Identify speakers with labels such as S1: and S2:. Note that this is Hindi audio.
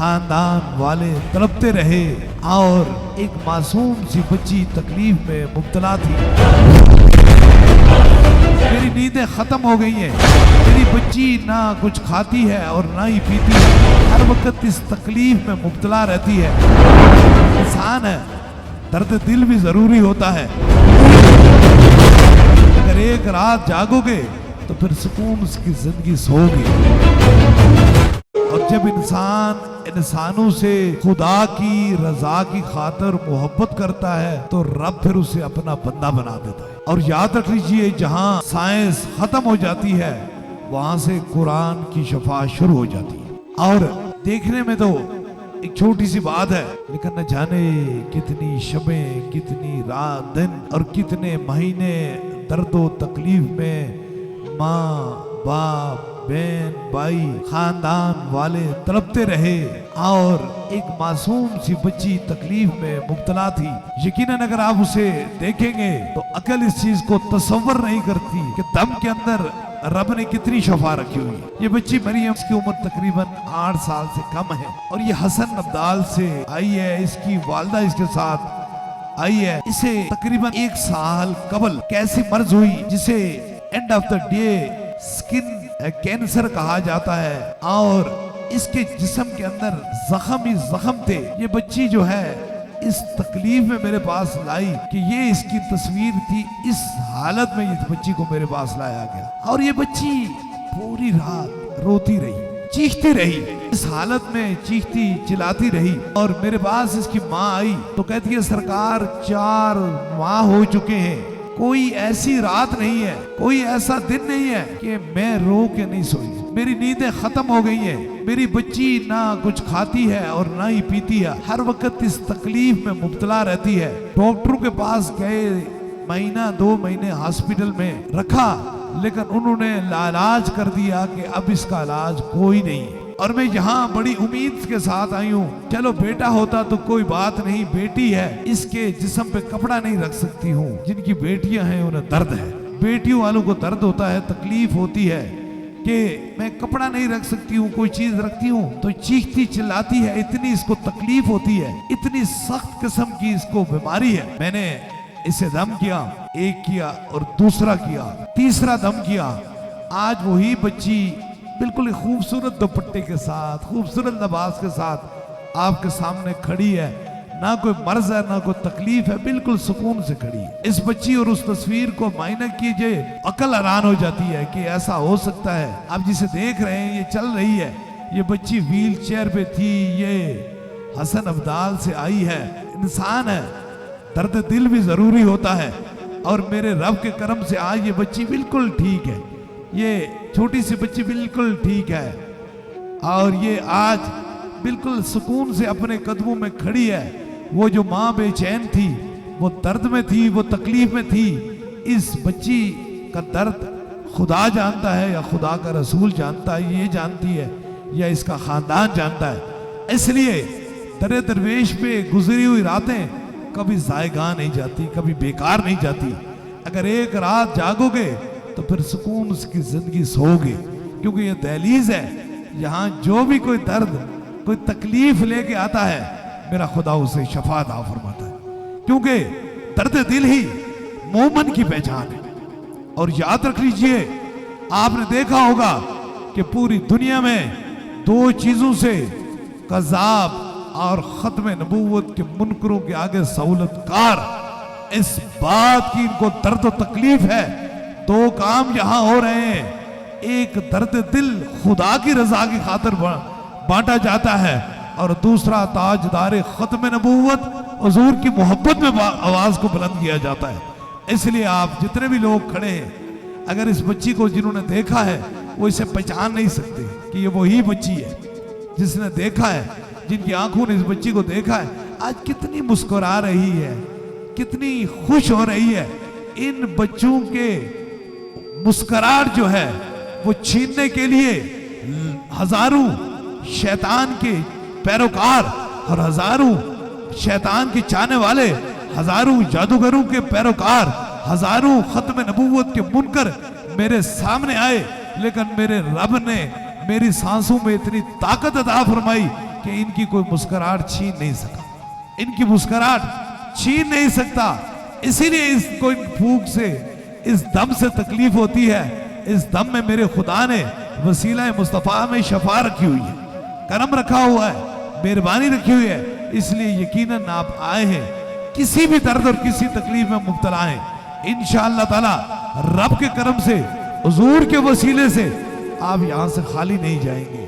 S1: खानदान वाले तड़पते रहे और एक मासूम सी बच्ची तकलीफ में मुब्तला थी। मेरी नींदें खत्म हो गई हैं, मेरी बच्ची ना कुछ खाती है और ना ही पीती है, हर वक्त इस तकलीफ में मुब्तला रहती है। इंसान है, दर्द दिल भी जरूरी होता है। अगर एक रात जागोगे तो फिर सुकून उसकी जिंदगी सोगी। और जब इंसान इंसानों से खुदा की रजा की खातिर मोहब्बत करता है तो रब फिर उसे अपना बंदा बना देता है। और याद रख लीजिए, जहां साइंस खत्म हो जाती है वहां से कुरान की शफा शुरू हो जाती है। और देखने में तो एक छोटी सी बात है, लेकिन न जाने कितनी शबें, कितनी रात दिन और कितने महीने दर्दो तकलीफ में माँ बाप बहन भाई खानदान वाले तड़पते रहे और एक मासूम सी बच्ची तकलीफ में मुब्तला थी। यकीनन अगर आप उसे देखेंगे तो अकल इस चीज को तसव्वुर नहीं करती कि दम के अंदर रब ने कितनी शफा रखी हुई है। ये बच्ची मरियम, इसकी उम्र तकरीबन 8 साल से कम है और ये हसन अब्दाल से आई है। इसकी वालदा इसके साथ आई है। इसे तकरीबन 1 साल कबल कैसी मर्ज हुई जिसे end of the day skin cancer कहा जाता है और इसके जिस्म के अंदर जख्म ही जख्म थे। ये बच्ची जो है इस तकलीफ में मेरे पास लाई कि ये इसकी तस्वीर थी। इस हालत में इस बच्ची को मेरे पास लाया गया और ये बच्ची पूरी रात रोती रही, चीखती रही, इस हालत में चीखती चिल्लाती रही। और मेरे पास इसकी माँ आई तो कहती है, सरकार 4 माह हो चुके हैं, कोई ऐसी रात नहीं है, कोई ऐसा दिन नहीं है कि मैं रो के नहीं सोई। मेरी नींदें खत्म हो गई हैं, मेरी बच्ची ना कुछ खाती है और ना ही पीती है, हर वक्त इस तकलीफ में मुब्तला रहती है। डॉक्टरों के पास गए, महीना 2 महीने हॉस्पिटल में रखा, लेकिन उन्होंने लाइलाज कर दिया कि अब इसका इलाज कोई नहीं है। और मैं यहाँ बड़ी उम्मीद के साथ आई हूँ, चलो बेटा होता तो कोई बात नहीं, बेटी है, इसके जिस्म पे कपड़ा नहीं रख सकती हूँ। जिनकी बेटियां हैं उन्हें दर्द है, बेटियों वालों को दर्द होता है, तकलीफ होती है कि मैं कपड़ा नहीं रख सकती हूँ, कोई चीज रखती हूँ तो चीखती चिल्लाती है, इतनी इसको तकलीफ होती है, इतनी सख्त किस्म की इसको बीमारी है। मैंने इसे दम किया, एक किया और दूसरा किया, तीसरा दम किया। आज वही बच्ची बिल्कुल खूबसूरत दुपट्टे के साथ, खूबसूरत लिबास के साथ आपके सामने खड़ी है। ना कोई मर्ज है, ना कोई तकलीफ है, बिल्कुल सुकून से खड़ी है। इस बच्ची और उस तस्वीर को मायना कीजिए, अकल हैरान हो जाती है कि ऐसा हो सकता है। आप जिसे देख रहे हैं ये चल रही है, ये बच्ची व्हील चेयर पे थी, ये हसन अब्दाल से आई है। इंसान है, दर्द दिल भी जरूरी होता है और मेरे रब के करम से आज ये बच्ची बिल्कुल ठीक है। ये छोटी सी बच्ची बिल्कुल ठीक है और ये आज बिल्कुल सुकून से अपने कदमों में खड़ी है। वो जो माँ बेचैन थी, वो दर्द में थी, वो तकलीफ में थी, इस बच्ची का दर्द खुदा जानता है या खुदा का रसूल जानता है, ये जानती है या इसका खानदान जानता है। इसलिए दरे दरवेश पे गुजरी हुई रातें कभी जायगा नहीं जाती, कभी बेकार नहीं जाती। अगर एक रात जागोगे तो फिर सुकून उसकी जिंदगी सोओगे, क्योंकि ये दहलीज है, यहाँ जो भी कोई दर्द, कोई तकलीफ लेके आता है, मेरा खुदा उसे शफा अता फरमाता है, क्योंकि दर्द दिल ही मोमन की पहचान है। और याद रख लीजिए, आपने देखा होगा कि पूरी दुनिया में 2 चीजों से कज़ाब और खत्म नबूवत के मुनकरों के आगे सहूलतकार इस बात की इनको दर्द और तकलीफ है। 2 काम यहां हो रहे हैं, एक दर्द दिल खुदा की रजा की खातिर बांटा जाता है और दूसरा ताजदार खत्म नबूवत हुजूर की मोहब्बत में आवाज को बुलंद किया जाता है। इसलिए आप जितने भी लोग खड़े हैं, अगर इस बच्ची को जिन्होंने देखा है वो इसे पहचान नहीं सकते कि ये वही बच्ची है जिसने देखा है, जिनकी आंखों ने इस बच्ची को देखा है। आज कितनी मुस्कुरा रही है, कितनी खुश हो रही है। इन बच्चों के मुस्कुराहट जो है वो छीनने के लिए हजारों शैतान के पैरोकार और हजारों शैतान के चाहने वाले, हजारों जादूगरों के पैरोकार, हजारों खत्म नबूवत के मुनकर मेरे सामने आए, लेकिन मेरे रब ने मेरी सांसों में इतनी ताकत अता फरमाई कि इनकी कोई मुस्कुराहट छीन नहीं सका, इनकी मुस्कुराहट छीन नहीं सकता। इसीलिए इसको इन फूंक से, इस दम से तकलीफ होती है। इस दम में मेरे खुदा ने वसीला मुस्तफ़ा में शफा रखी हुई है, करम रखा हुआ है, मेहरबानी रखी हुई है। इसलिए यकीनन आप आए हैं, किसी भी दर्द और किसी तकलीफ में मुब्तला हैं, इंशाअल्लाह ताला रब के करम से, हुजूर के वसीले से आप यहां से खाली नहीं जाएंगे।